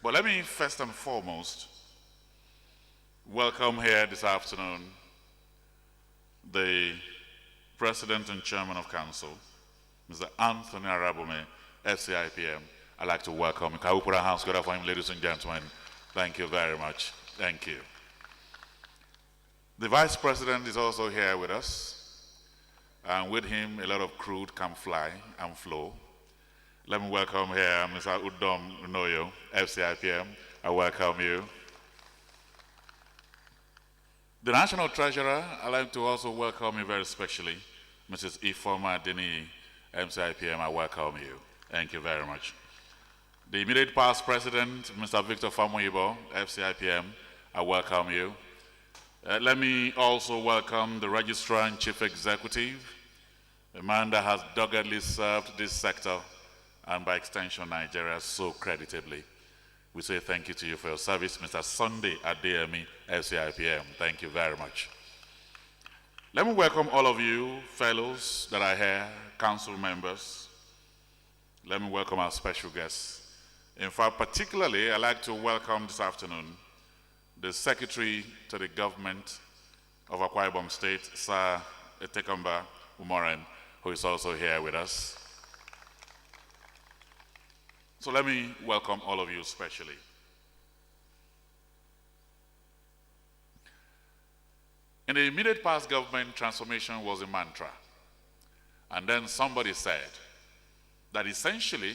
But let me first and foremost welcome here this afternoon the President and Chairman of Council, Mr. Anthony Arabume, FCIPM. I'd like to welcome him. Can we put our hands together for him, ladies and gentlemen? Thank you very much. Thank you. The Vice President is also here with us, and with him a lot of crude can fly and flow. Let me welcome here Mr. Udom Unoyo, FCIPM. I welcome you. The National Treasurer, I'd like to also welcome you very specially, Mrs. Ifoma Deni, MCIPM. I welcome you. Thank you very much. The immediate past President, Mr. Victor Famoyibo, FCIPM. I welcome you. Let me also welcome the Registrar and Chief Executive, a man that has doggedly served this sector and by extension Nigeria so creditably. We say thank you to you for your service, Mr. Sunday Adeyemi, FCIPM. Thank you very much. Let me welcome all of you fellows that are here, council members. Let me welcome our special guests. In fact, particularly, I'd like to welcome this afternoon the Secretary to the Government of Akwa Ibom State, Sir Etekamba Umoren, who is also here with us. So let me welcome all of you especially. In the immediate past, government transformation was a mantra. And then somebody said that essentially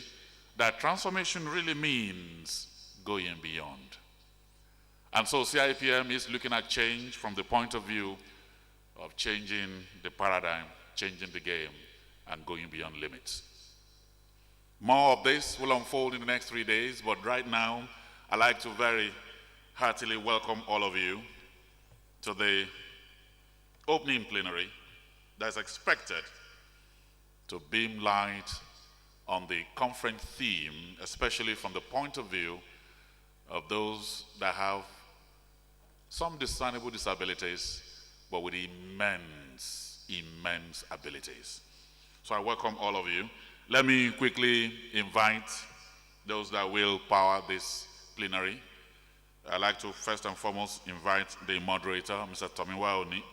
that transformation really means going beyond. And so CIPM is looking at change from the point of view of changing the paradigm, changing the game, and going beyond limits. More of this will unfold in the next 3 days, but right now, I'd like to very heartily welcome all of you to the opening plenary that's expected to beam light on the conference theme, especially from the point of view of those that have some discernible disabilities, but with immense, immense abilities. So I welcome all of you. Let me quickly invite those that will power this plenary. I'd like to first and foremost invite the moderator, Mr.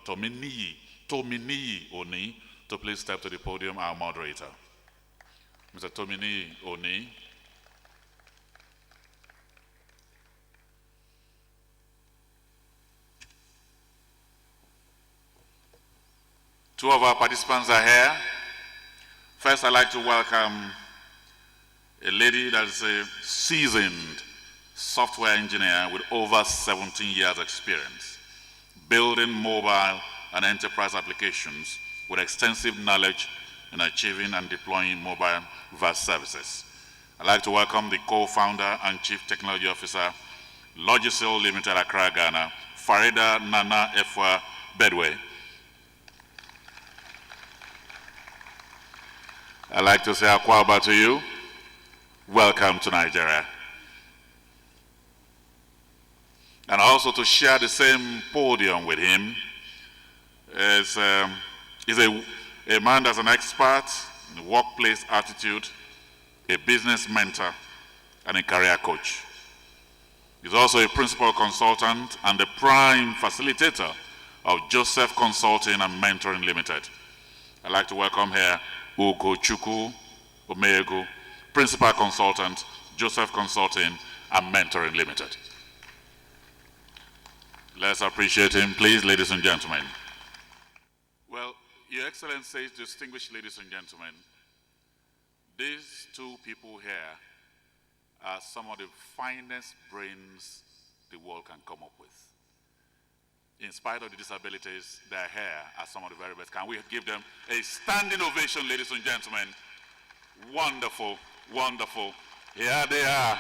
Tominiyi Oni, to please step to the podium, our moderator. Mr. Tominiyi Oni. Two of our participants are here. First, I'd like to welcome a lady that is a seasoned software engineer with over 17 years experience, building mobile and enterprise applications with extensive knowledge in achieving and deploying mobile VAS services. I'd like to welcome the co-founder and chief technology officer, Logisil Limited, Accra, Ghana, Farida Nana Efwa Bedwe. I'd like to say Akwaba to you. Welcome to Nigeria. And also to share the same podium with him is a man that's an expert in workplace attitude, a business mentor, and a career coach. He's also a principal consultant and the prime facilitator of Joseph Consulting and Mentoring Limited. I'd like to welcome here Ugochukwu Omegu, principal consultant, Joseph Consulting and Mentoring Limited. Let's appreciate him, please, ladies and gentlemen. Well, Your Excellencies, distinguished ladies and gentlemen, these two people here are some of the finest brains the world can come up with. In spite of the disabilities, their hair are some of the very best. Can we give them a standing ovation, ladies and gentlemen? Wonderful, wonderful. Here they are.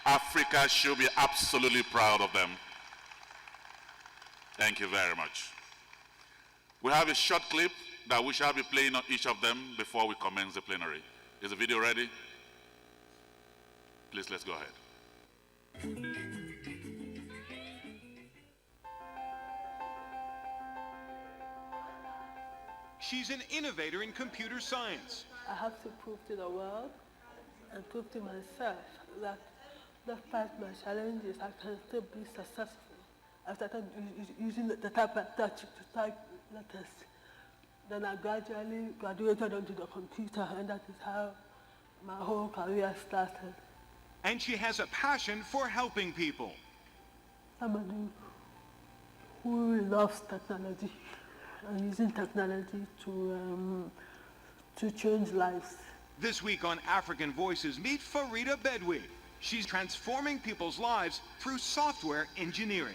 Africa should be absolutely proud of them. Thank you very much. We have a short clip that we shall be playing on each of them before we commence the plenary. Is the video ready? Please, let's go ahead. She's an innovator in computer science. I have to prove to the world and prove to myself that Despite my challenges, I can still be successful. I started using the typewriter to type letters. Then I gradually graduated onto the computer, and that is how my whole career started. And she has a passion for helping people. Somebody who loves technology and using technology to change lives. This week on African Voices, meet Farida Bedwi. She's transforming people's lives through software engineering.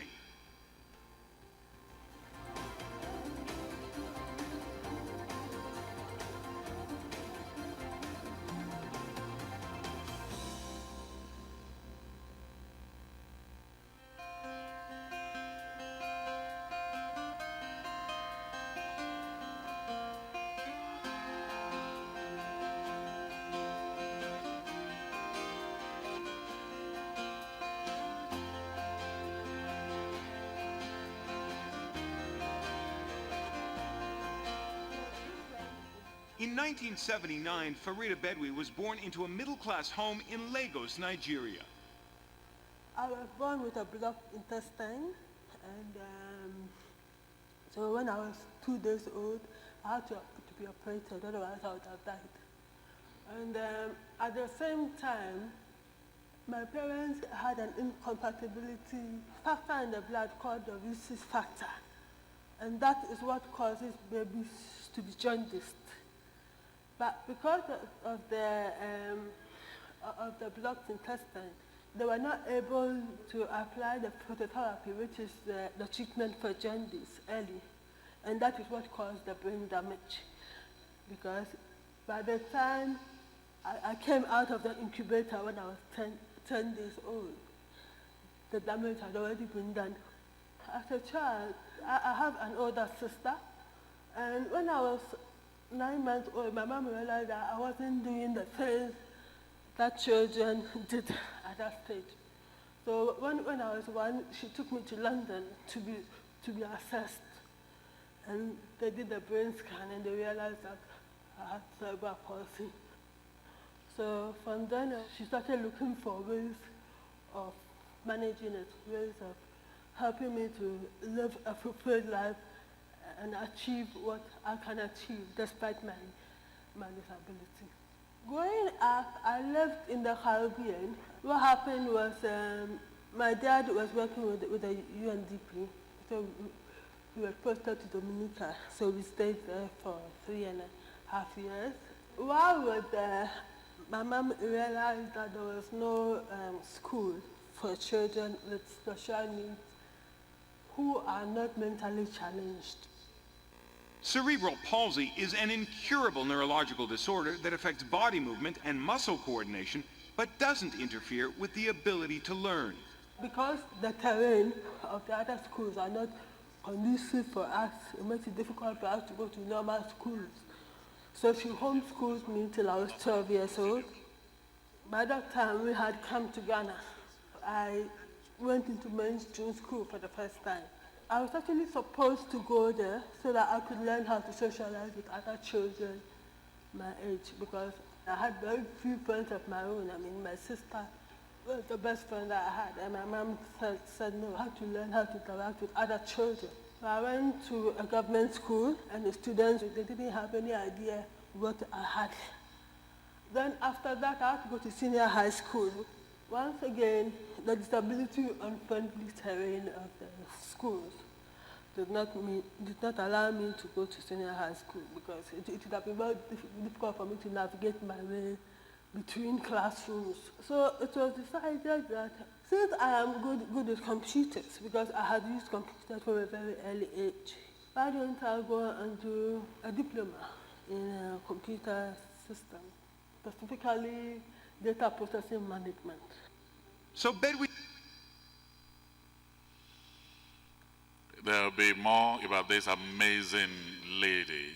In 1979, Farida Bedwi was born into a middle-class home in Lagos, Nigeria. I was born with a blocked intestine, and so when I was 2 days old, I had to be operated, otherwise I would have died. And at the same time, my parents had an incompatibility factor in the blood called the rhesus factor, and that is what causes babies to be jaundiced. But because of the blocked intestine, they were not able to apply the phototherapy, which is the treatment for jaundice, early. And that is what caused the brain damage. Because by the time I came out of the incubator when I was 10 days old, the damage had already been done. As a child, I have an older sister, and when I was 9 months old, my mom realized that I wasn't doing the things that children did at that stage. So when I was 1, she took me to London to be assessed. And they did the brain scan and they realized that I had cerebral palsy. So from then on, she started looking for ways of managing it, ways of helping me to live a fulfilled life and achieve what I can achieve despite my disability. Growing up, I lived in the Caribbean. What happened was my dad was working with the UNDP, so we were posted to Dominica, so we stayed there for 3.5 years. While we were there, my mom realized that there was no school for children with special needs who are not mentally challenged. Cerebral palsy is an incurable neurological disorder that affects body movement and muscle coordination, but doesn't interfere with the ability to learn. Because the terrain of the other schools are not conducive for us, it makes it difficult for us to go to normal schools. So she homeschooled me till I was 12 years old. By that time, we had come to Ghana. I went into mainstream school for the first time. I was actually supposed to go there so that I could learn how to socialize with other children my age, because I had very few friends of my own. I mean, my sister was the best friend that I had, and my mom said no, I had to learn how to interact with other children. So I went to a government school, and the students, they didn't have any idea what I had. Then after that, I had to go to senior high school. Once again, the disability-unfriendly terrain of the schools did not allow me to go to senior high school, because it would have been very difficult for me to navigate my way between classrooms. So it was decided that since I am good with computers, because I had used computers from a very early age, why don't I go and do a diploma in a computer system, specifically data processing management. So Bedwi... There'll be more about this amazing lady.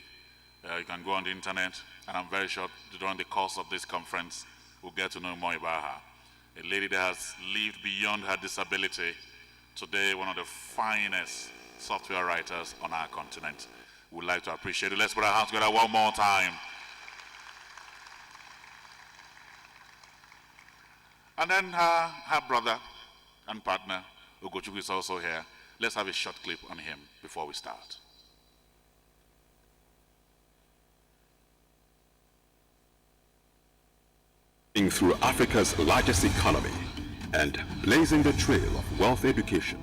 You can go on the internet, and I'm very sure during the course of this conference, we'll get to know more about her. A lady that has lived beyond her disability. Today, one of the finest software writers on our continent. We'd like to appreciate it. Let's put our hands together one more time. And then her brother and partner, Ugochukwu, is also here. Let's have a short clip on him before we start. Through Africa's largest economy and blazing the trail of wealth education,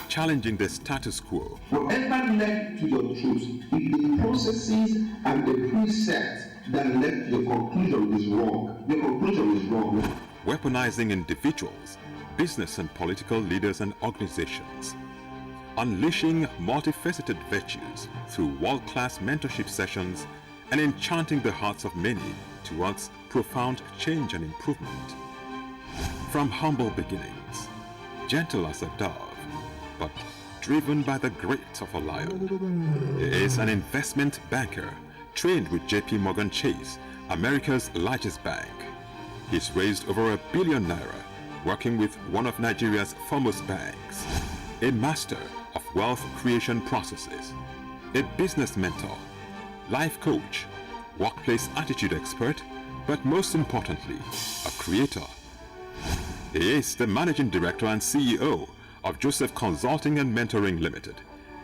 challenging the status quo. Whatever led to your truth, if the processes and the precepts that led to your conclusion is wrong, your conclusion is wrong. Weaponizing individuals, business and political leaders and organizations. Unleashing multifaceted virtues through world-class mentorship sessions and enchanting the hearts of many towards profound change and improvement. From humble beginnings, gentle as a dove, but driven by the grit of a lion. He is an investment banker trained with JP Morgan Chase, America's largest bank. He's raised over £1 billion working with one of Nigeria's foremost banks. A master of wealth creation processes, a business mentor, life coach, workplace attitude expert, but most importantly, a creator. He is the managing director and CEO of Joseph Consulting and Mentoring Limited,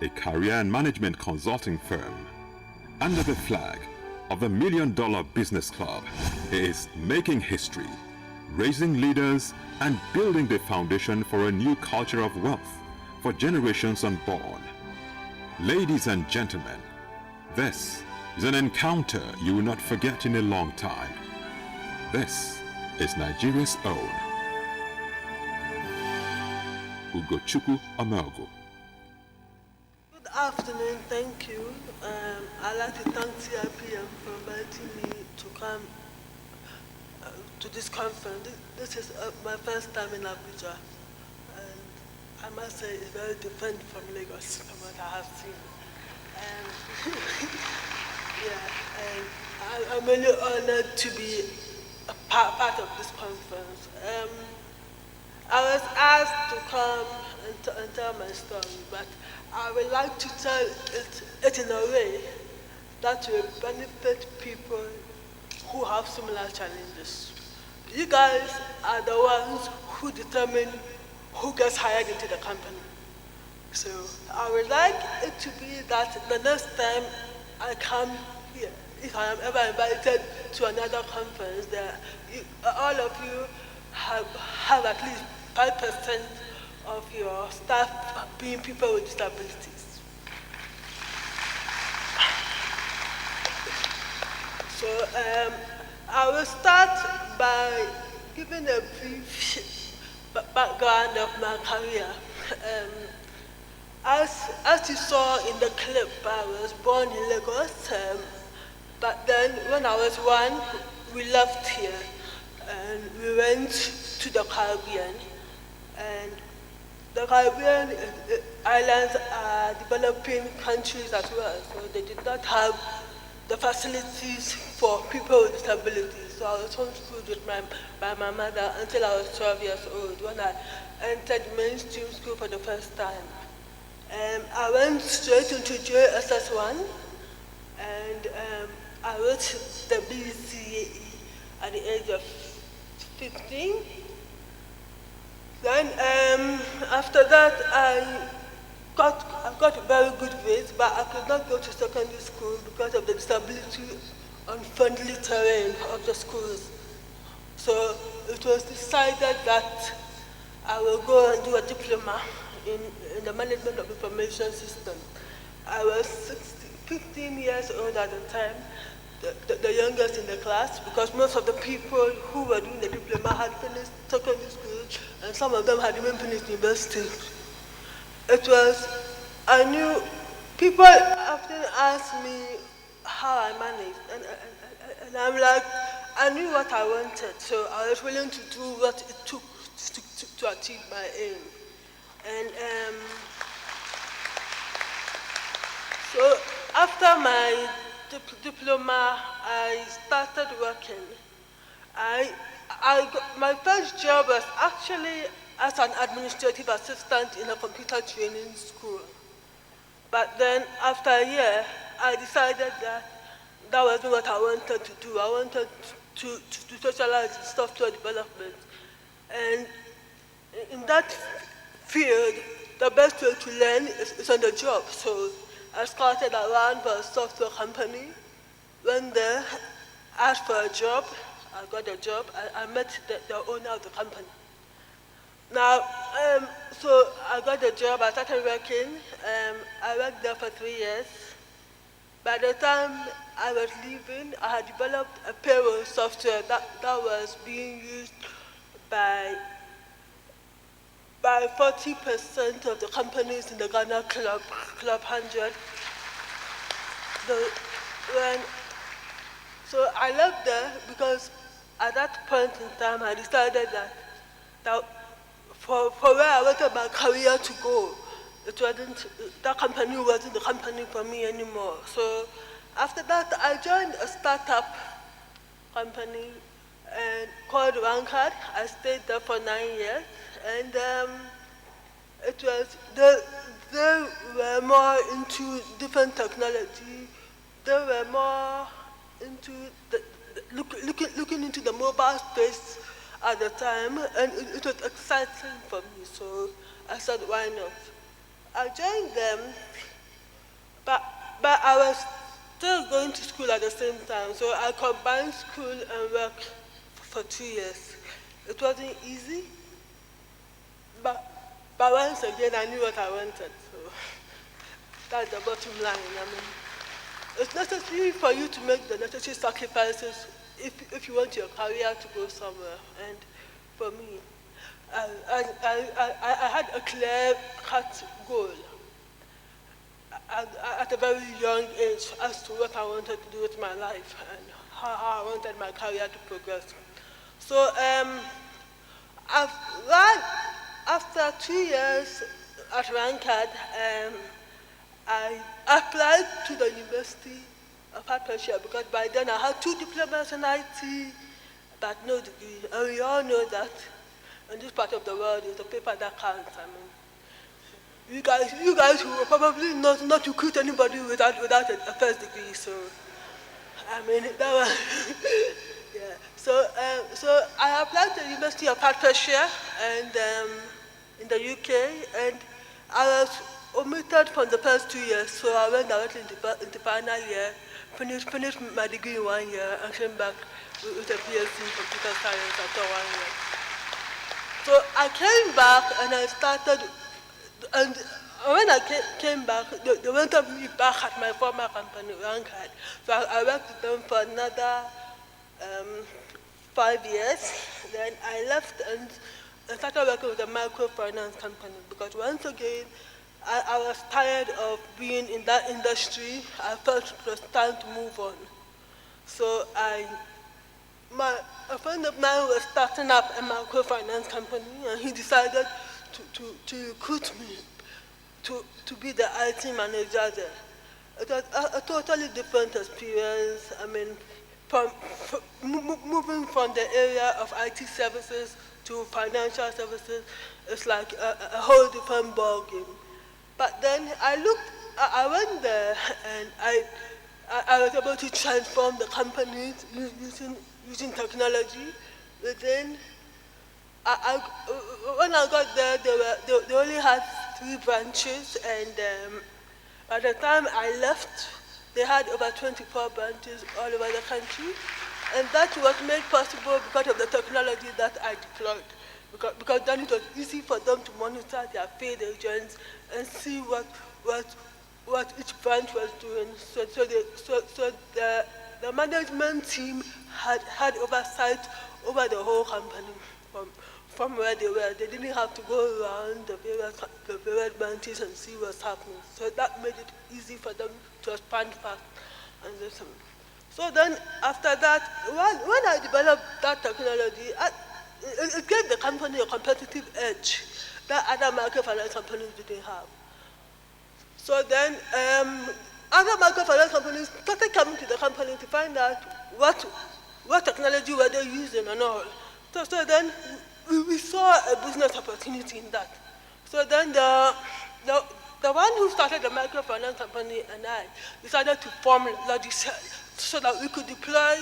a career and management consulting firm. Under the flag of the $1 Million Business Club, he is making history, raising leaders and building the foundation for a new culture of wealth for generations unborn. Ladies and gentlemen, this is an encounter you will not forget in a long time. This is Nigeria's own Ugochukwu Amaogo. Good afternoon, thank you. I'd like to thank CIPM for inviting me to come to this conference. This is my first time in Abuja, and I must say it's very different from Lagos, from what I have seen. Yeah, and I'm really honored to be a part of this conference. I was asked to come and tell my story, but I would like to tell it in a way that will benefit people who have similar challenges. You guys are the ones who determine who gets hired into the company. So I would like it to be that the next time I come here, if I am ever invited to another conference, all of you have at least 5% of your staff being people with disabilities. So I will start by giving a brief background of my career. As you saw in the clip, I was born in Lagos, but then when I was 1, we left here and we went to the Caribbean. And the Caribbean islands are developing countries as well, so they did not have the facilities for people with disabilities. So I was homeschooled by my mother until I was 12 years old when I entered mainstream school for the first time. I went straight into JSS1, and I wrote the BCAE at the age of 15. Then after that, I got very good grades, but I could not go to secondary school because of the disability unfriendly terrain of the schools. So it was decided that I will go and do a diploma in the management of information systems. I was 15 years old at the time, the youngest in the class, because most of the people who were doing the diploma had finished secondary school, and some of them had even finished university. I knew, people often ask me how I managed, and I'm like, I knew what I wanted, so I was willing to do what it took to achieve my aim. And so after my diploma, I started working. My first job was actually as an administrative assistant in a computer training school. But then after a year, I decided that wasn't what I wanted to do. I wanted to socialize in software development. And in that field, the best way to learn is on the job. So I started around for a software company. When they asked for a job, I got a job. I met the owner of the company. Now, so I got a job. I started working. I worked there for 3 years. By the time I was leaving, I had developed a payroll software that was being used by 40% of the companies in the Ghana Club 100. So I left there because at that point in time I decided that for where I wanted my career to go, that company wasn't the company for me anymore. So after that, I joined a startup company called Rankard. I stayed there for 9 years, and they were more into different technology. They were more into looking into the mobile space at the time, and it was exciting for me. So I said, why not? I joined them, but I was still going to school at the same time. So I combined school and work for 2 years. It wasn't easy, but once again I knew what I wanted. So that's the bottom line. I mean, it's necessary for you to make the necessary sacrifices if you want your career to go somewhere. And for me, I had a clear-cut goal at a very young age as to what I wanted to do with my life and how I wanted my career to progress. So after 2 years at Rankard, I applied to the University of Hertfordshire because by then I had 2 diplomas in IT, but no degree. And we all know that in this part of the world, it's the paper that counts. I mean, you guys will probably not recruit anybody without a first degree. So, I mean, that was yeah. So I applied to the University of Hertfordshire and in the UK, and I was omitted from the first 2 years. So I went directly into final year, finished my degree in 1 year, and came back with a PhD in computer science after 1 year. So I came back and I started, and when I came back, they wanted me back at my former company, Rankard. So I worked with them for another 5 years. Then I left and started working with a microfinance company because once again, I was tired of being in that industry. I felt it was time to move on. So a friend of mine was starting up a microfinance company, and he decided to recruit me to be the IT manager there. It was a totally different experience. I mean, moving from the area of IT services to financial services, it's like a whole different ballgame. But then I went there and I was able to transform the company using technology. But then when I got there, they only had 3 branches, and by the time I left, they had over 24 branches all over the country. And that was made possible because of the technology that I deployed. Because then it was easy for them to monitor their paid agents and see what each branch was doing. So the management team had oversight over the whole company from where they were. They didn't have to go around the various branches and see what's happening. So that made it easy for them to expand fast and listen. So then after that, when I developed that technology, it gave the company a competitive edge that other microfinance companies didn't have. So then other microfinance companies started coming to the company to find out what technology were they using and all. So then we saw a business opportunity in that. So then the one who started the microfinance company and I decided to form Logicel so that we could deploy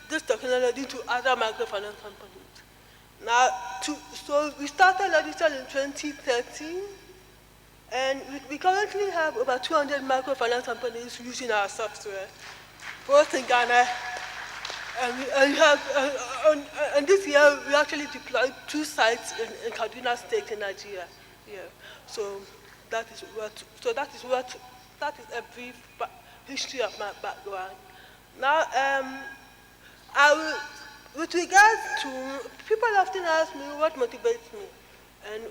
this technology to other microfinance companies. Now, so we started registering in 2013, and we currently have over 200 microfinance companies using our software, both in Ghana and this year we actually deployed 2 sites in Kaduna State in Nigeria. Yeah. So that is a brief history of my background. Now, with regards to, people often ask me what motivates me and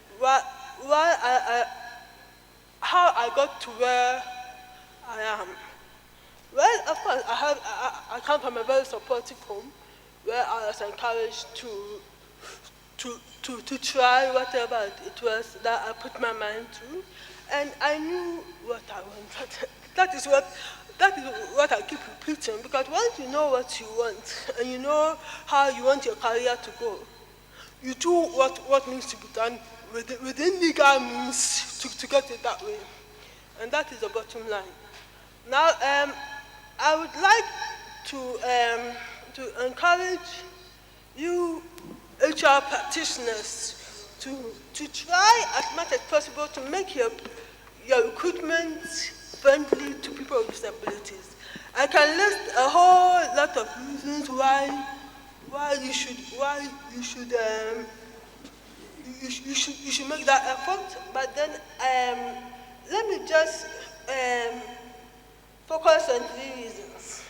how I got to where I am. Well, of course, I come from a very supportive home where I was encouraged to try whatever it was that I put my mind to, and I knew what I wanted. That is what I keep repeating, because once you know what you want and you know how you want your career to go, you do what needs to be done within legal means to get it that way, and that is the bottom line. Now, I would like to encourage you HR practitioners to try as much as possible to make your recruitment friendly to people with disabilities. I can list a whole lot of reasons why you should make that effort, but then let me just focus on 3 reasons.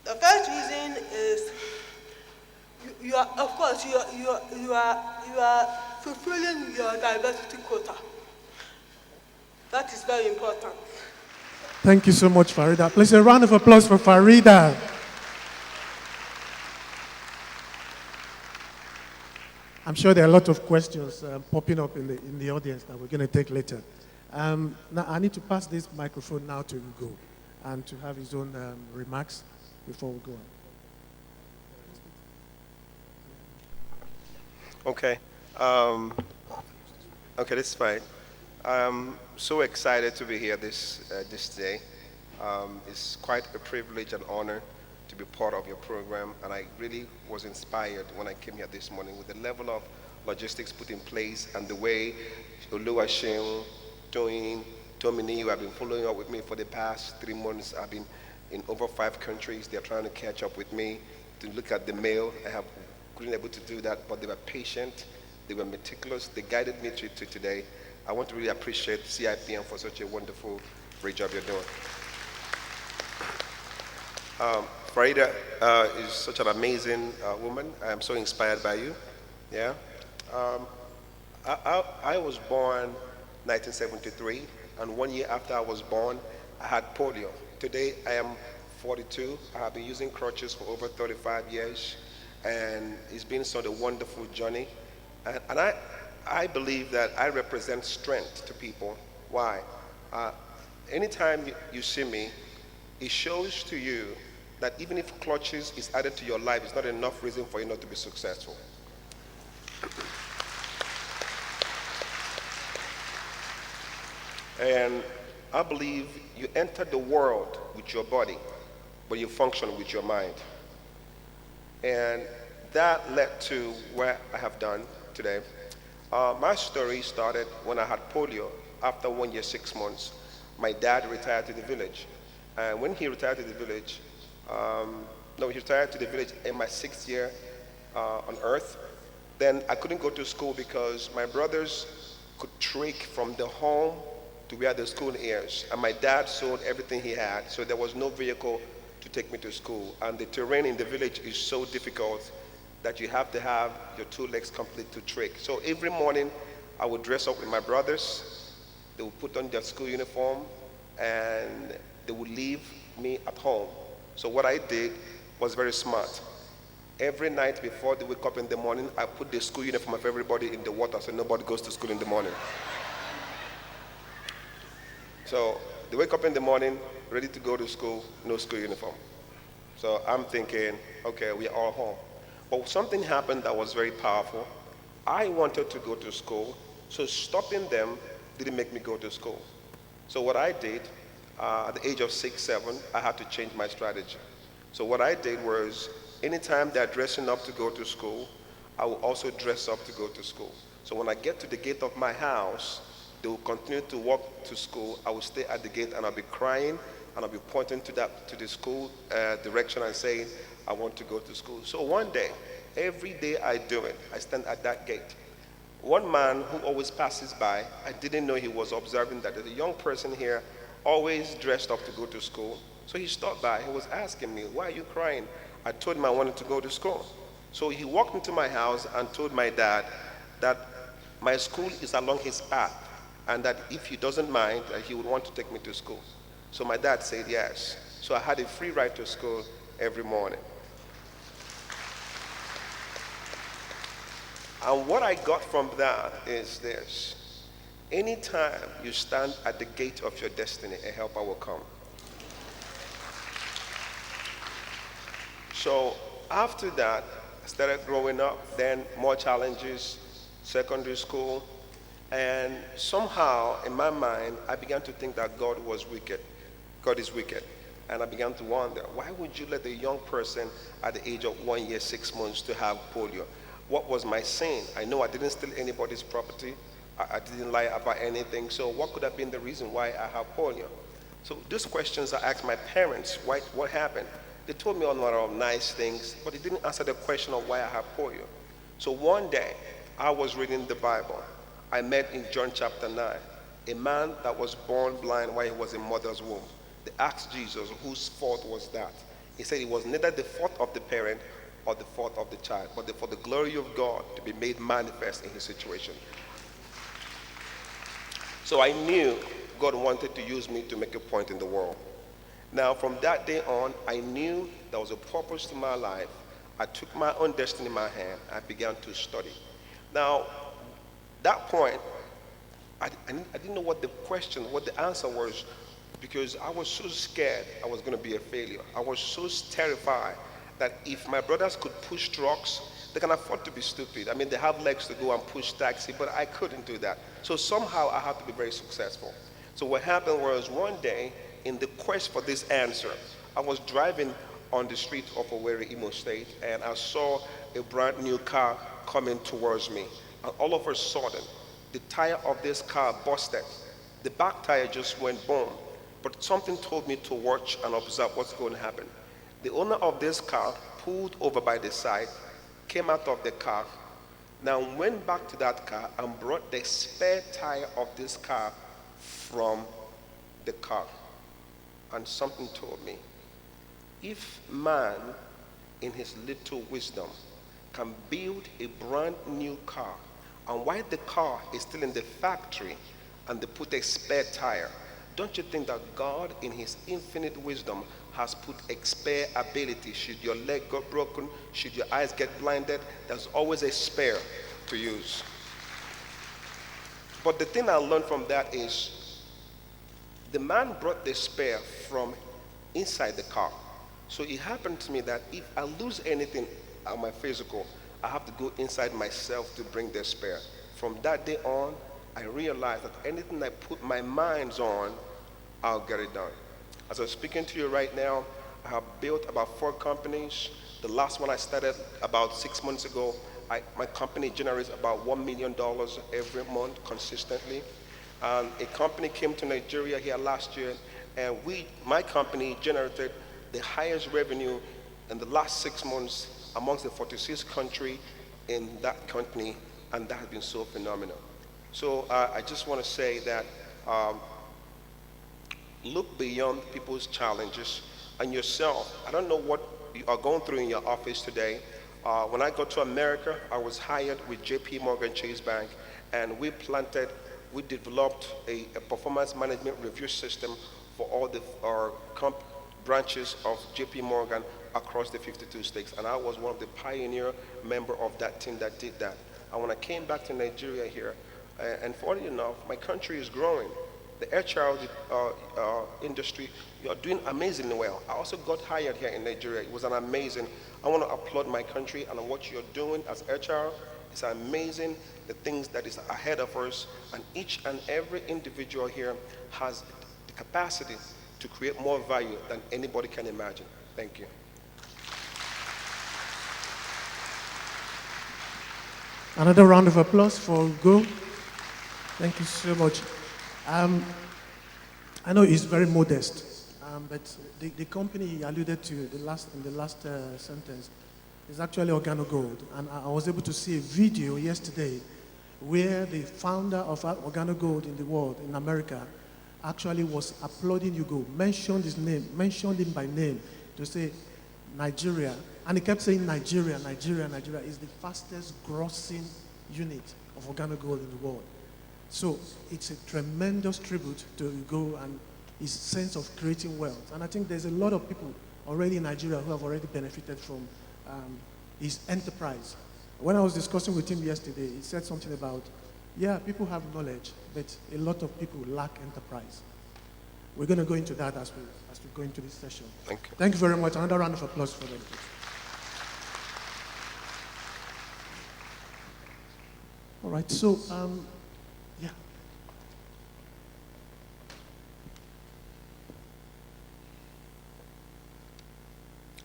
The first reason is you are fulfilling your diversity quota. That is very important. Thank you so much, Farida. Please, a round of applause for Farida. I'm sure there are a lot of questions popping up in the audience that we're going to take later. Now, I need to pass this microphone now to Ugo and to have his own remarks before we go on. Okay. Okay, this is fine. I'm so excited to be here this day. It's quite a privilege and honor to be part of your program, and I really was inspired when I came here this morning with the level of logistics put in place and the way Oluwaseun, Toyin, Tomini, who have been following up with me for the past 3 months. I've been in over 5 countries. They're trying to catch up with me to look at the mail. Couldn't able to do that, but they were patient, they were meticulous, they guided me to today. I want to really appreciate CIPM for such a wonderful, great job you're doing. Farida is such an amazing woman. I am so inspired by you. Yeah. I was born 1973, and 1 year after I was born, I had polio. Today I am 42. I have been using crutches for over 35 years, and it's been such a wonderful journey. And I believe that I represent strength to people. Why? Anytime you see me, it shows to you that even if crutches is added to your life, it's not enough reason for you not to be successful. And I believe you enter the world with your body, but you function with your mind. And that led to where I have done today. My story started when I had polio. After 1 year, 6 months, my dad retired to the village. And when he retired to the village, he retired to the village in my 6th year on earth. Then I couldn't go to school because my brothers could trek from the home to where the school is. And my dad sold everything he had, so there was no vehicle to take me to school. And the terrain in the village is so difficult that you have to have your 2 legs complete to trek. So every morning I would dress up with my brothers. They would put on their school uniform and they would leave me at home. So what I did was very smart. Every night before they wake up in the morning, I put the school uniform of everybody in the water so nobody goes to school in the morning. So they wake up in the morning, ready to go to school, no school uniform. So I'm thinking, okay, we are all home. But something happened that was very powerful. I wanted to go to school, so stopping them didn't make me go to school. So what I did, at the age of 6, 7, I had to change my strategy. So what I did was, anytime they're dressing up to go to school, I will also dress up to go to school. So when I get to the gate of my house, they will continue to walk to school. I will stay at the gate and I'll be crying and I'll be pointing to the school direction and saying, I want to go to school. So one day, every day I do it, I stand at that gate. One man who always passes by, I didn't know he was observing that there's a young person here always dressed up to go to school. So he stopped by, he was asking me, why are you crying? I told him I wanted to go to school. So he walked into my house and told my dad that my school is along his path and that if he doesn't mind, he would want to take me to school. So my dad said yes. So I had a free ride to school every morning. And what I got from that is this. Anytime you stand at the gate of your destiny, a helper will come. So after that, I started growing up, then more challenges, secondary school, and somehow in my mind, I began to think that God was wicked. God is wicked. And I began to wonder, why would you let a young person at the age of 1 year, 6 months to have polio? What was my sin? I know I didn't steal anybody's property. I didn't lie about anything. So what could have been the reason why I have polio? So these questions I asked my parents, what happened? They told me a lot of nice things, but they didn't answer the question of why I have polio. So one day, I was reading the Bible. I met in John chapter 9, a man that was born blind while he was in mother's womb. They asked Jesus, whose fault was that? He said it was neither the fault of the parent or the fault of the child, but for the glory of God to be made manifest in his situation. So I knew God wanted to use me to make a point in the world. Now, from that day on, I knew there was a purpose to my life. I took my own destiny in my hand. I began to study. Now, that point, I didn't know what the answer was, because I was so scared I was going to be a failure. I was so terrified that if my brothers could push trucks, they can afford to be stupid. I mean, they have legs to go and push taxi, but I couldn't do that. So somehow I had to be very successful. So what happened was one day, in the quest for this answer, I was driving on the street of Owerri, Imo State, and I saw a brand new car coming towards me. And all of a sudden, the tire of this car busted. The back tire just went boom. But something told me to watch and observe what's going to happen. The owner of this car pulled over by the side, came out of the car, now went back to that car and brought the spare tire of this car from the car. And something told me, if man in his little wisdom can build a brand new car, and while the car is still in the factory and they put a spare tire, don't you think that God in his infinite wisdom has put a spare ability? Should your leg get broken, should your eyes get blinded, there's always a spare to use. But the thing I learned from that is the man brought the spare from inside the car. So it happened to me that if I lose anything on my physical, I have to go inside myself to bring the spare. From that day on, I realized that anything I put my minds on, I'll get it done. As I'm speaking to you right now, I have built about 4 companies. The last one I started about 6 months ago. My company generates about $1 million every month consistently. A company came to Nigeria here last year, and my company generated the highest revenue in the last 6 months amongst the 46 countries in that company, and that has been so phenomenal. So I just want to say that look beyond people's challenges and yourself. I don't know what you are going through in your office today. When I got to America, I was hired with JP Morgan Chase Bank, and we developed a performance management review system for all our branches of JP Morgan across the 52 states. And I was one of the pioneer member of that team that did that. And when I came back to Nigeria here, and funny enough, my country is growing. The HR industry, you are doing amazingly well. I also got hired here in Nigeria. It was an amazing. I want to applaud my country and what you're doing as HR. It's amazing, the things that is ahead of us, and each and every individual here has the capacity to create more value than anybody can imagine. Thank you. Another round of applause for Go. Thank you so much. I know he's very modest, but the company he alluded to in the last sentence is actually Organo Gold. And I was able to see a video yesterday where the founder of Organo Gold in the world, in America, actually was applauding Hugo, mentioned his name, mentioned him by name to say Nigeria. And he kept saying Nigeria, Nigeria, Nigeria is the fastest grossing unit of Organo Gold in the world. So it's a tremendous tribute to Hugo and his sense of creating wealth. And I think there's a lot of people already in Nigeria who have already benefited from his enterprise. When I was discussing with him yesterday, he said something about, yeah, people have knowledge, but a lot of people lack enterprise. We're going to go into that as we go into this session. Thank you. Thank you very much. Another round of applause for them, please. All right, so, yeah.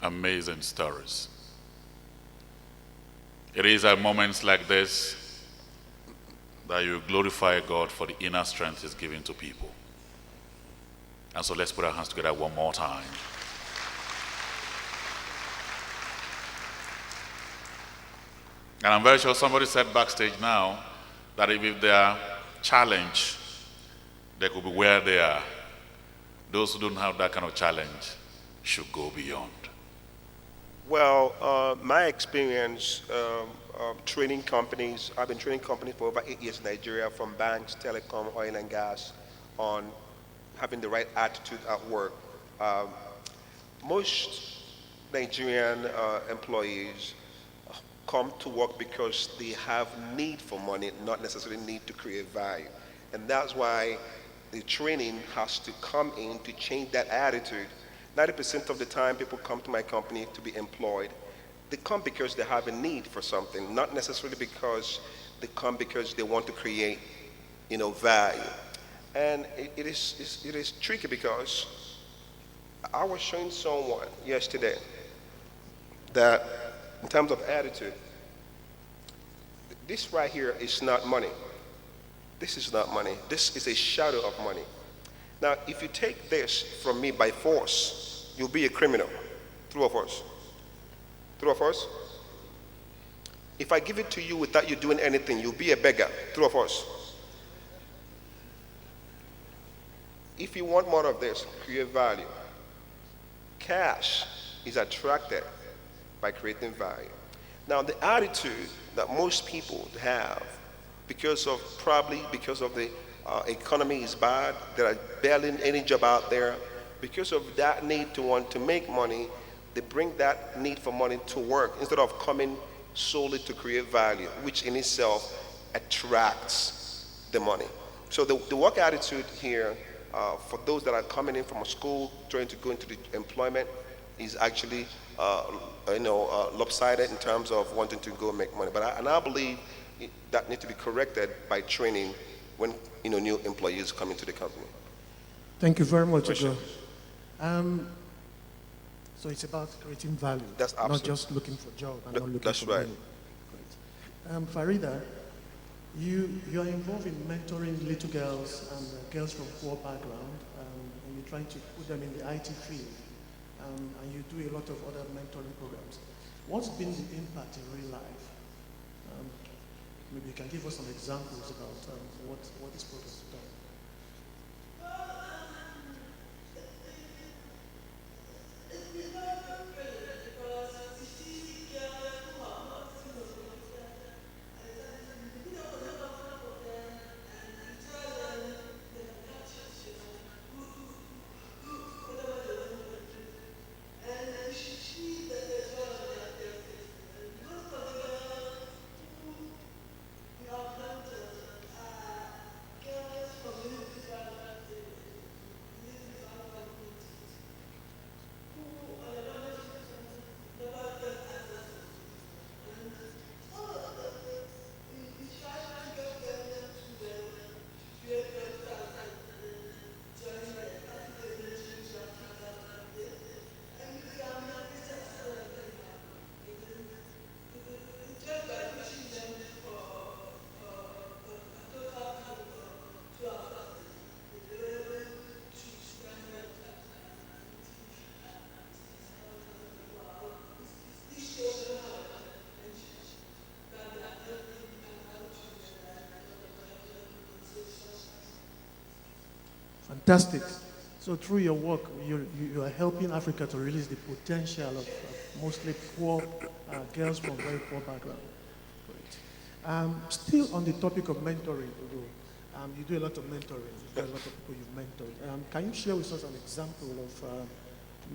Amazing stories. It is at moments like this that you glorify God for the inner strength He's giving to people. And so let's put our hands together one more time. And I'm very sure somebody said backstage now that if they are challenged, they could be where they are. Those who don't have that kind of challenge should go beyond. Well, my experience training companies, I've been training companies for over 8 years in Nigeria, from banks, telecom, oil and gas, on having the right attitude at work. Most Nigerian employees come to work because they have need for money, not necessarily need to create value. And that's why the training has to come in to change that attitude. 90% of the time people come to my company to be employed. They come because they have a need for something, not necessarily because they come because they want to create, value. And it is tricky because I was showing someone yesterday that in terms of attitude, this right here is not money. This is not money. This is a shadow of money. Now, if you take this from me by force, you'll be a criminal. True or false? True or false? If I give it to you without you doing anything, you'll be a beggar. True or false? If you want more of this, create value. Cash is attracted by creating value. Now, the attitude that most people have, probably because of the economy is bad, there are barely any job out there, because of that need to want to make money, they bring that need for money to work instead of coming solely to create value, which in itself attracts the money. So the work attitude here, for those that are coming in from a school trying to go into the employment, is actually lopsided in terms of wanting to go make money. But I believe that needs to be corrected by training when new employees come into the company. Thank you very much, Ugo. So it's about creating value, That's not absolute. just looking for a job and not looking That's for right. money. Great. Farida, you are involved in mentoring little girls and girls from poor background, and you're trying to put them in the IT field, and you do a lot of other mentoring programs. What's been the impact in real life? Maybe you can give us some examples about what this program has done. Fantastic. So through your work, you are helping Africa to release the potential of mostly poor girls from very poor background. Great. Still on the topic of mentoring, Ugo, you do a lot of mentoring. You've got a lot of people you've mentored. Can you share with us an example of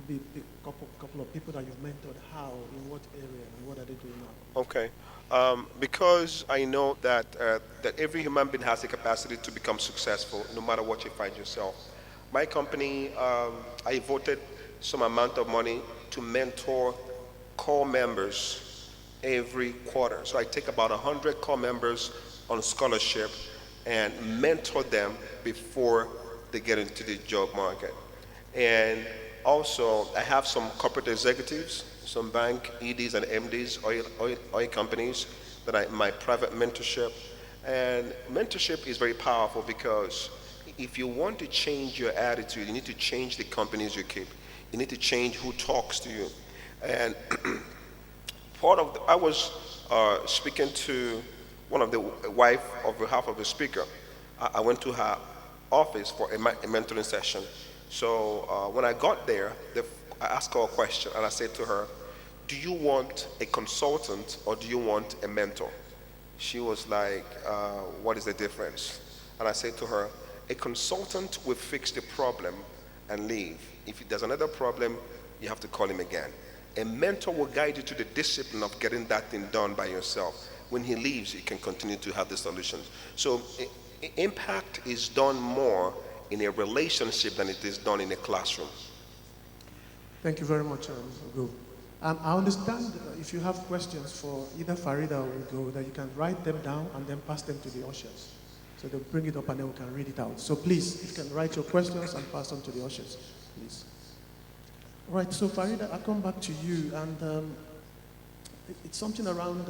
maybe a couple of people that you've mentored? How, in what area, and what are they doing now? Okay. Because I know that every human being has the capacity to become successful, no matter what you find yourself. My company, I voted some amount of money to mentor core members every quarter. So I take about 100 core members on scholarship and mentor them before they get into the job market. And also, I have some corporate executives, some bank EDs and MDs, oil companies that I my private mentorship. And mentorship is very powerful because if you want to change your attitude, you need to change the companies you keep. You need to change who talks to you. And I was speaking to one of the wife of half of the speaker. I went to her office for a mentoring session. So when I got there, I asked her a question and I said to her, "Do you want a consultant or do you want a mentor?" She was like, "What is the difference?" And I said to her, "A consultant will fix the problem and leave. If there's another problem, you have to call him again. A mentor will guide you to the discipline of getting that thing done by yourself. When he leaves, you can continue to have the solutions." So impact is done more in a relationship than it is done in a classroom. Thank you very much, Ugo. I understand if you have questions for either Farida or Ugo, that you can write them down and then pass them to the ushers. So they'll bring it up and then we can read it out. So please, you can write your questions and pass on to the ushers, please. Right, so Farida, I'll come back to you. And it's something around,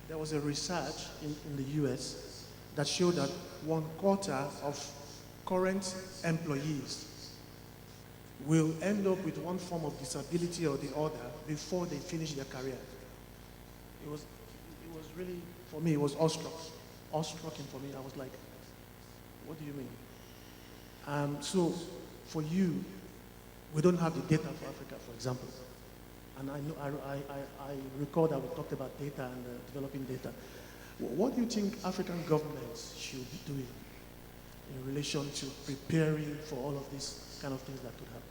there was a research in the US that showed that 1/4 of current employees will end up with one form of disability or the other before they finish their career. It was really, for me, it was awe-striking for me. I was like, what do you mean? So for you, we don't have the data for Africa, for example. And I recall that we talked about data and developing data. What do you think African governments should be doing in relation to preparing for all of these kind of things that could happen?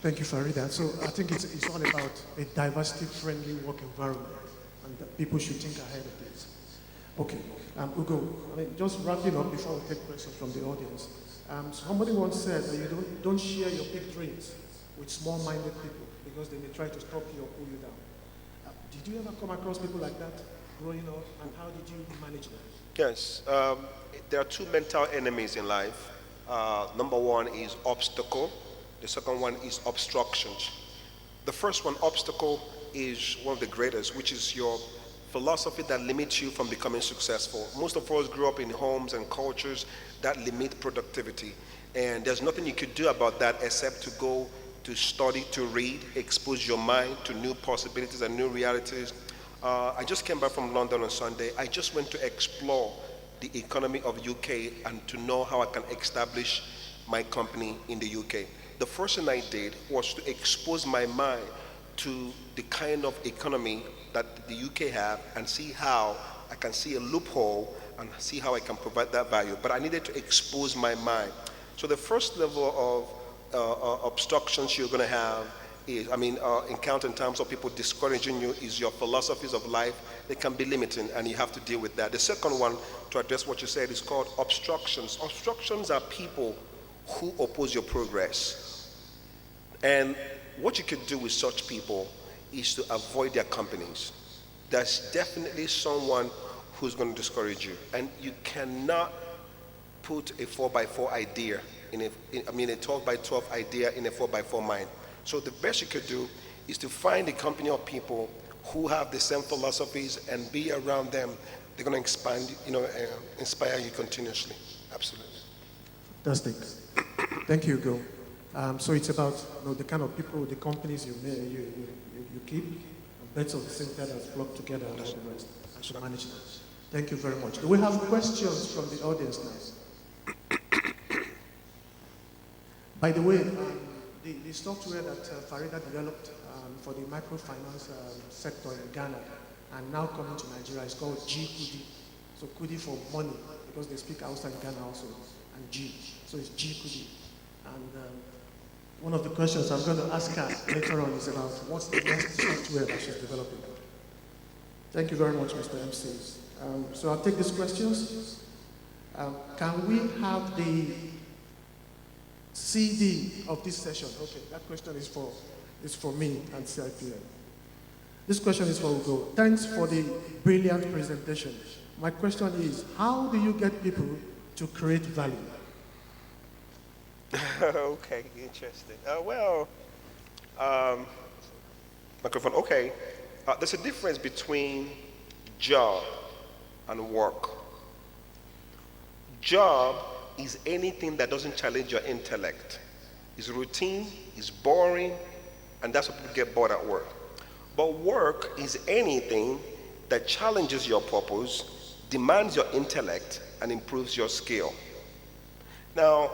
Thank you, Farida. So I think it's all about a diversity-friendly work environment, and that people should think ahead of this. Okay, Ugo, just wrapping up before we take questions from the audience. Somebody once said that you don't share your big dreams with small-minded people because they may try to stop you or pull you down. Did you ever come across people like that growing up, and how did you manage that? Yes, there are two mental enemies in life. Number one is obstacle. The second one is obstructions. The first one, obstacle, is one of the greatest, which is your philosophy that limits you from becoming successful. Most of us grew up in homes and cultures that limit productivity. And there's nothing you could do about that except to go to study, to read, expose your mind to new possibilities and new realities. I just came back from London on Sunday. I just went to explore the economy of UK and to know how I can establish my company in the UK. The first thing I did was to expose my mind to the kind of economy that the UK have and see how I can see a loophole and see how I can provide that value. But I needed to expose my mind. So the first level of obstructions you're going to have is, encounter in terms of people discouraging you, is your philosophies of life. They can be limiting, and you have to deal with that. The second one, to address what you said, is called obstructions. Obstructions are people who oppose your progress. And what you could do with such people is to avoid their companies. There's definitely someone who's going to discourage you, and you cannot put a 4x4 idea a 12x12 idea in a 4x4 mind. So the best you could do is to find a company of people who have the same philosophies and be around them. They're going to expand, inspire you continuously. Absolutely. Fantastic. Thank you, Go. So it's about the kind of people, the companies you keep, and beds of the same feathers flock together and all the rest, and to manage that. Thank you very much. Do we have questions from the audience now? By the way, the software that Farida developed for the microfinance sector in Ghana and now coming to Nigeria is called G-Kudi. So Kudi for money, because they speak outside Ghana also, and G. So it's G-Kudi. And one of the questions I'm going to ask her later on is about what's the next software that she's developing. Thank you very much, Mr. MC. So I'll take these questions. Can we have the CD of this session? Okay, that question is for me and CIPL. This question is for Ugo. Thanks for the brilliant presentation. My question is, how do you get people to create value? Okay, interesting. Microphone, okay. There's a difference between job and work. Job is anything that doesn't challenge your intellect. It's routine, it's boring, and that's why people get bored at work. But work is anything that challenges your purpose, demands your intellect, and improves your skill. Now,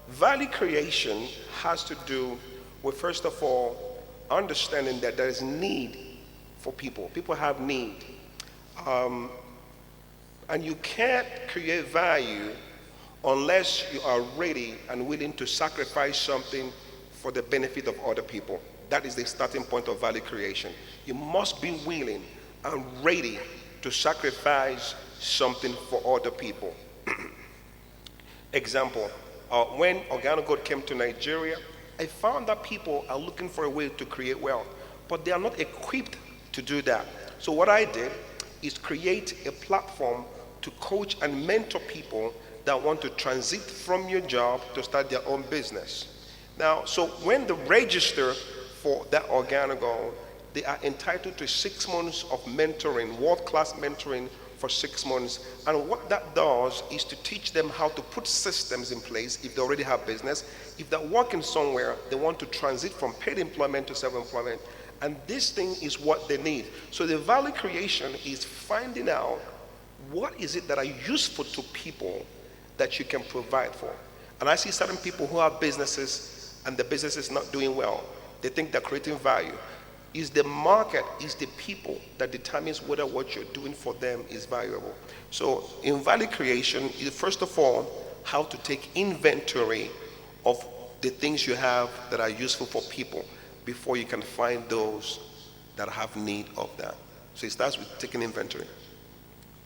value creation has to do with, first of all, understanding that there is need for people. People have need. And you can't create value unless you are ready and willing to sacrifice something for the benefit of other people. That is the starting point of value creation. You must be willing and ready to sacrifice something for other people. Example, when Organogold came to Nigeria, I found that people are looking for a way to create wealth, but they are not equipped to do that. So what I did is create a platform to coach and mentor people that want to transit from your job to start their own business. Now, so when they register for that Organogold, they are entitled to 6 months of mentoring, world-class mentoring for 6 months. And what that does is to teach them how to put systems in place if they already have business. If they're working somewhere, they want to transit from paid employment to self-employment. And this thing is what they need. So the value creation is finding out what is it that are useful to people that you can provide for. And I see certain people who have businesses and the business is not doing well. They think they're creating value. Is the market, is the people that determines whether what you're doing for them is valuable. So in value creation, is first of all, how to take inventory of the things you have that are useful for people before you can find those that have need of that. So it starts with taking inventory.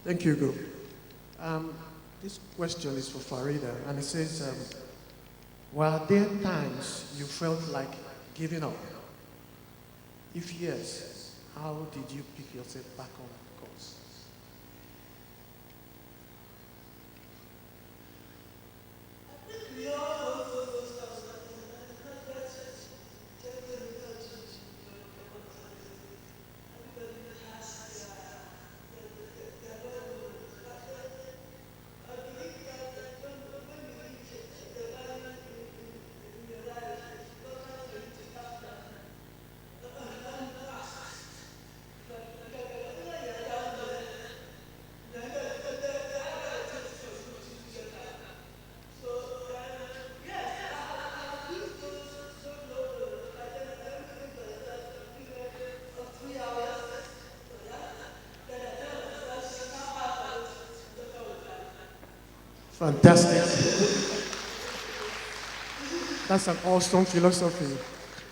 Thank you, Hugo. This question is for Farida, and it says, were there times you felt like giving up? If yes, how did you pick yourself back on course? Fantastic. That's an awesome philosophy.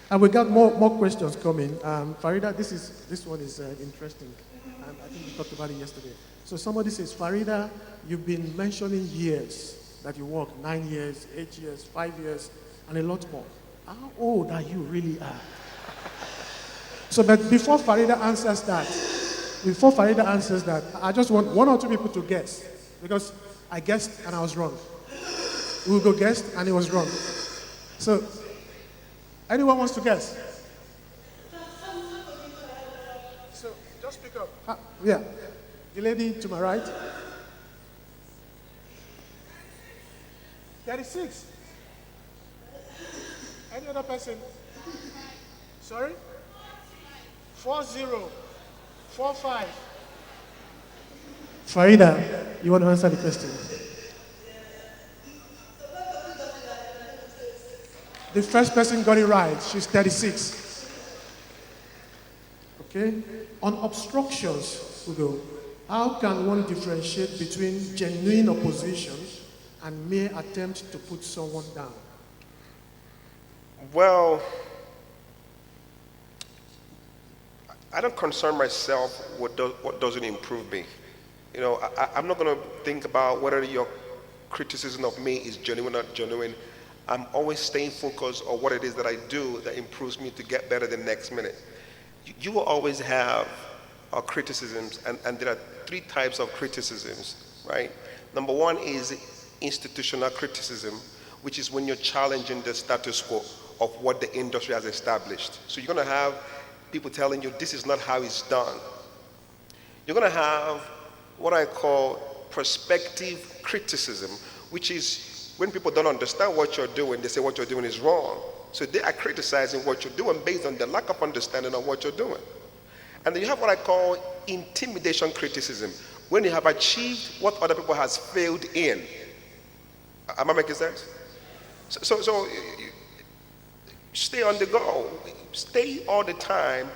And we got more questions coming. Farida, this one is interesting. I think we talked about it yesterday. So somebody says, Farida, you've been mentioning years that you work, 9 years, 8 years, 5 years, and a lot more. How old are you really are? So, but before Farida answers that, I just want one or two people to guess, because I guessed and I was wrong. Hugo guessed and he was wrong. So, anyone wants to guess? So, just pick up. Yeah, the lady to my right. 36. Any other person? Sorry? 40. 45. Farida, you want to answer the question? The first person got it right. She's 36. Okay? On obstructions, Hugo, how can one differentiate between genuine opposition and mere attempt to put someone down? Well, I don't concern myself with what doesn't improve me. You know, I'm not going to think about whether your criticism of me is genuine or not genuine. I'm always staying focused on what it is that I do that improves me to get better the next minute. You will always have criticisms, and there are 3 types of criticisms, right? Number 1 is institutional criticism, which is when you're challenging the status quo of what the industry has established. So you're going to have people telling you this is not how it's done. You're going to have what I call perspective criticism, which is when people don't understand what you're doing, they say what you're doing is wrong. So they are criticizing what you're doing based on the lack of understanding of what you're doing. And then you have what I call intimidation criticism, when you have achieved what other people has failed in. Am I making sense? So stay on the go. Stay all the time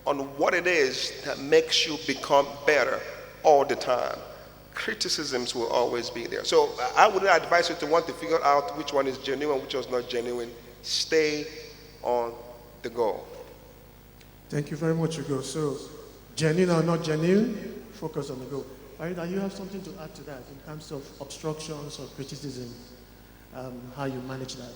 on what it is that makes you become better all the time. Criticisms will always be there. So I would advise you to want to figure out which one is genuine, which was not genuine. Stay on the go. Thank you very much, Hugo. So, genuine or not genuine, focus on the go. Farida, you have something to add to that in terms of obstructions or criticism, how you manage that?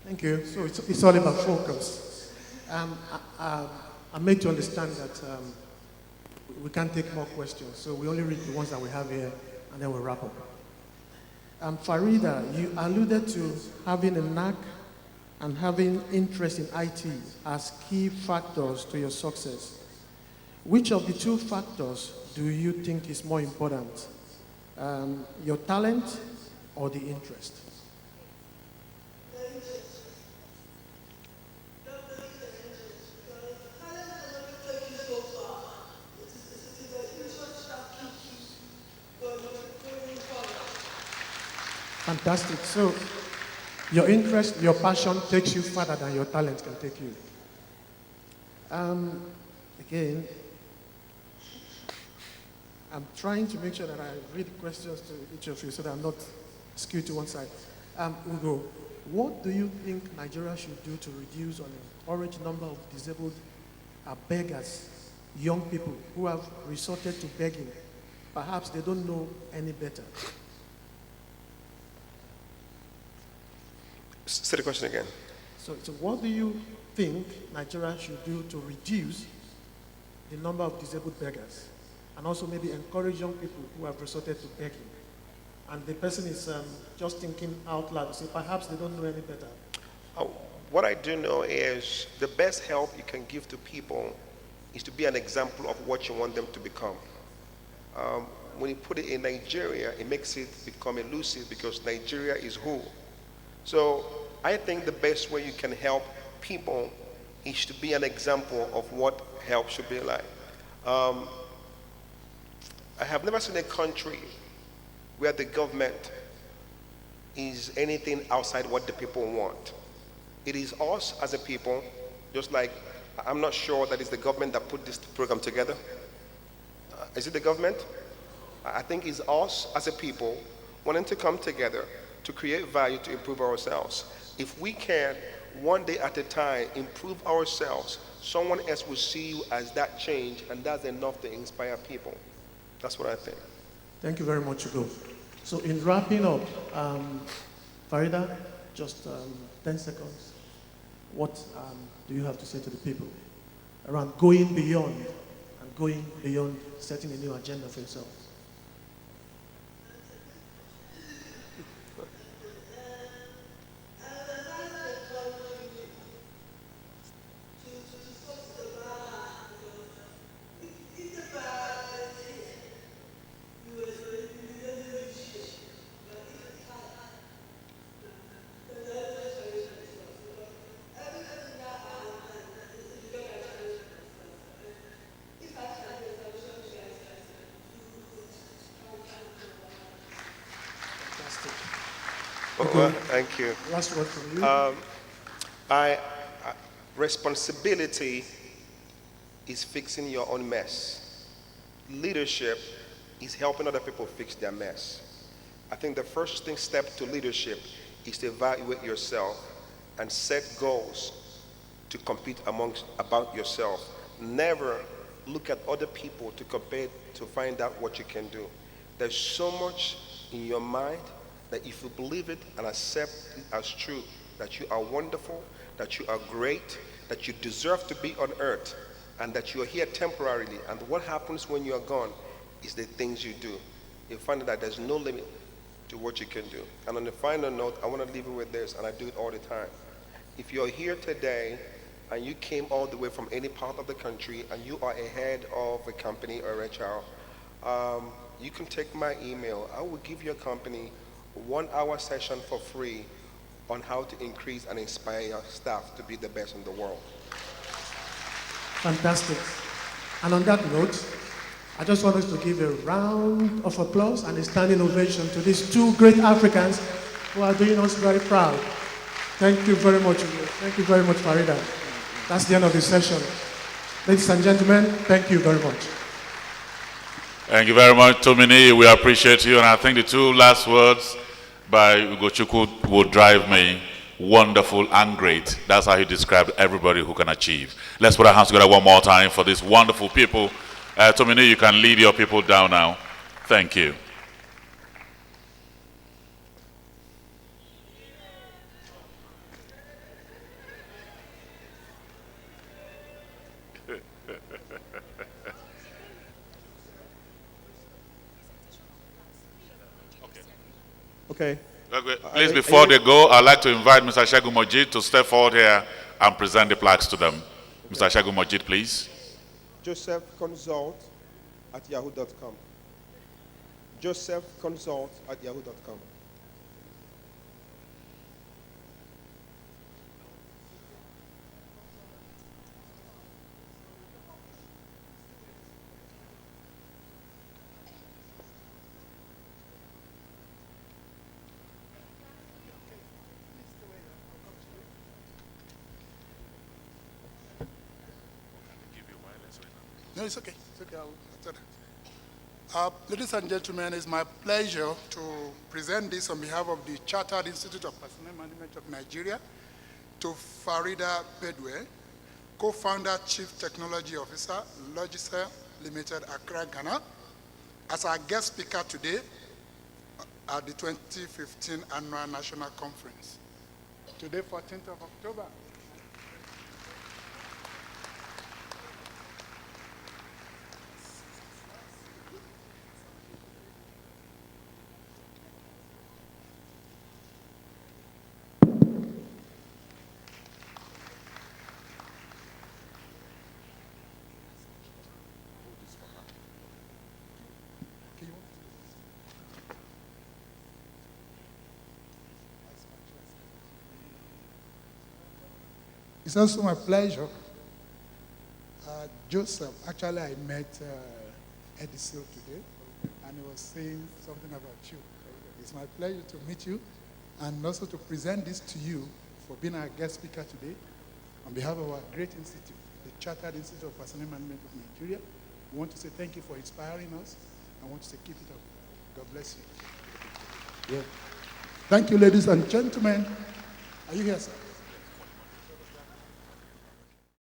Thank you. So it's all about focus. I'm made to understand that we can't take more questions, so we only read the ones that we have here, and then we'll wrap up. Farida, you alluded to having a knack and having interest in IT as key factors to your success. Which of the two factors do you think is more important? Your talent or the interest? Fantastic. So your interest, your passion takes you further than your talent can take you. Again, I'm trying to make sure that I read questions to each of you so that I'm not skewed to one side. Ugo, what do you think Nigeria should do to reduce or encourage number of disabled beggars, young people who have resorted to begging? Perhaps they don't know any better. Say the question again. So what do you think Nigeria should do to reduce the number of disabled beggars and also maybe encourage young people who have resorted to begging? And the person is just thinking out loud, say perhaps they don't know any better. What I do know is the best help you can give to people is to be an example of what you want them to become. When you put it in Nigeria, it makes it become elusive because Nigeria is who. So I think the best way you can help people is to be an example of what help should be like. I have never seen a country where the government is anything outside what the people want. It is us as a people, just like I'm not sure that it's the government that put this program together. Is it the government? I think it's us as a people wanting to come together to create value to improve ourselves. If we can, one day at a time, improve ourselves, someone else will see you as that change, and that's enough to inspire people. That's what I think. Thank you very much, Ugo. So in wrapping up, Farida, just 10 seconds. What do you have to say to the people around going beyond and going beyond setting a new agenda for yourself? Well, thank you. Last word from you. Responsibility is fixing your own mess. Leadership is helping other people fix their mess. I think the first step to leadership is to evaluate yourself and set goals to compete about yourself. Never look at other people to compare to find out what you can do. There's so much in your mind that if you believe it and accept it as true, that you are wonderful, that you are great, that you deserve to be on earth, and that you are here temporarily, and what happens when you are gone is the things you do. You'll find that there's no limit to what you can do. And on the final note, I want to leave you with this, and I do it all the time. If you're here today and you came all the way from any part of the country and you are a head of a company or a HR, you can take my email. I will give your company a 1-hour session for free on how to increase and inspire your staff to be the best in the world. Fantastic. And on that note, I just want us to give a round of applause and a standing ovation to these two great Africans who are doing us very proud. Thank you very much. Thank you very much, Farida. That's the end of the session. Ladies and gentlemen, thank you very much. Thank you very much, Tomini. We appreciate you. And I think the two last words by Ugochukwu will drive me. Wonderful and great. That's how he described everybody who can achieve. Let's put our hands together one more time for these wonderful people. Tomini, you can lead your people down now. Thank you. Okay. Please, before they go, I'd like to invite Mr. Segun Mojid to step forward here and present the plaques to them. Mr. Segun Mojid, please. josephconsult@yahoo.com. josephconsult@yahoo.com. No, it's okay. It's okay. I'll do that. Ladies and gentlemen, it's my pleasure to present this on behalf of the Chartered Institute of Personnel Management of Nigeria to Farida Bedwe, co-founder, Chief Technology Officer, Logicel Limited, Accra, Ghana, as our guest speaker today at the 2015 Annual National Conference. Today, 14th of October. It's also my pleasure. Joseph, actually I met Edison today, and he was saying something about you. It's my pleasure to meet you, and also to present this to you for being our guest speaker today on behalf of our great institute, the Chartered Institute of Personnel Management of Nigeria. We want to say thank you for inspiring us. I want to say keep it up. God bless you. Yeah. Thank you, ladies and gentlemen. Are you here, sir?